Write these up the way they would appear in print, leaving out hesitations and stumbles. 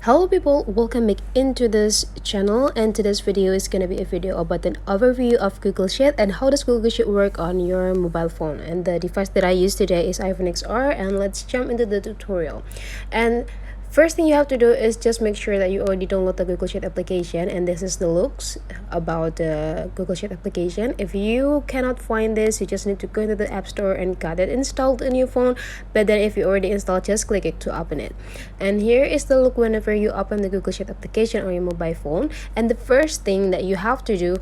Hello people, welcome back into this channel, and today's video is gonna be a video about an overview of Google Sheet and how does Google Sheet work on your mobile phone. And the device that I use today is iPhone XR, and let's jump into the tutorial. And first thing you have to do is just make sure that you already download the Google Sheet application, and this is the looks about the Google Sheet application. If you cannot find this, you just need to go into the App Store and get it installed in your phone. But then if you already installed, just click it to open it. And here is the look whenever you open the Google Sheet application on your mobile phone. And the first thing that you have to do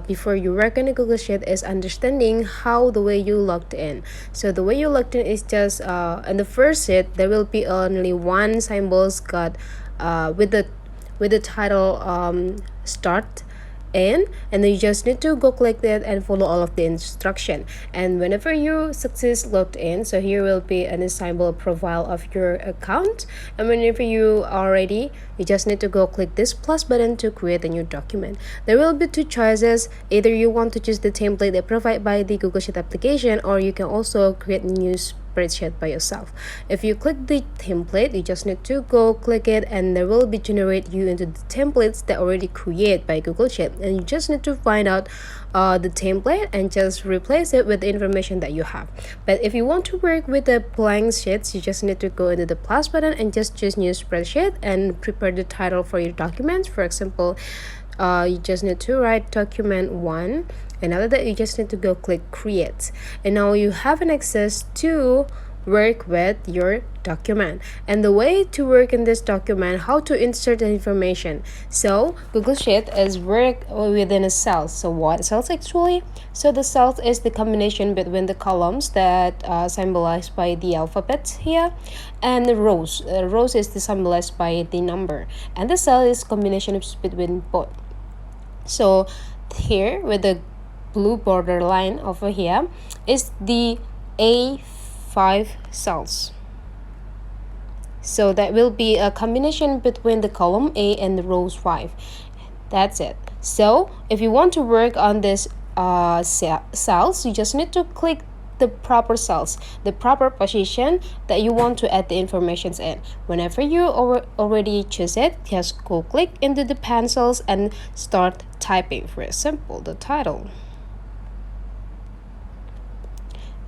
before you work on the Google Sheet is understanding how the way you logged in. So the way you logged in is just in the first sheet there will be only one symbols got with the title start in, and then you just need to go click that and follow all of the instruction. And whenever you success logged in, so here will be an symbol profile of your account, and whenever you are ready, you just need to go click this plus button to create a new document. There will be two choices: either you want to choose the template that provided by the Google Sheet application, or you can also create a new spreadsheet by yourself. If you click the template, you just need to go click it, and there will be generate you into the templates that already created by Google Sheet, and you just need to find out the template and just replace it with the information that you have. But if you want to work with the blank sheets, you just need to go into the plus button and just choose new spreadsheet and prepare the title for your documents. For example, you just need to write document 1, and after that you just need to go click create, and now you have an access to work with your document. And the way to work in this document, how to insert the information. So Google Sheet is work within a cell. So what cells actually? So the cells is the combination between the columns that symbolized by the alphabet here, and the rows. Rows is the symbolized by the number, and the cell is combination between both. So here with the blue border line over here is the A5 cells. So that will be a combination between the column A and the rows 5. That's it. So if you want to work on this cells, you just need to click the proper cells, the proper position that you want to add the informations in. Whenever you already choose it, just go click into the pencils and start typing. For example, the title.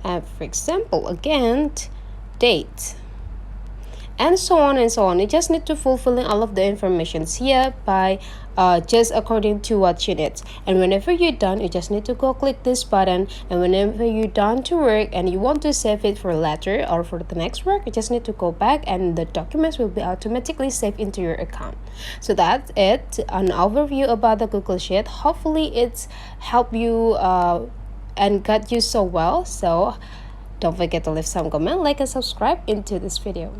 And for example, again, date. And so on and so on. You just need to fulfill all of the informations here by just according to what you need. And whenever you're done, you just need to go click this button, and whenever you're done to work and you want to save it for later or for the next work, you just need to go back and the documents will be automatically saved into your account. So that's it, an overview about the Google Sheet. Hopefully it's helped you and got you so well. So don't forget to leave some comment, like, and subscribe into this video.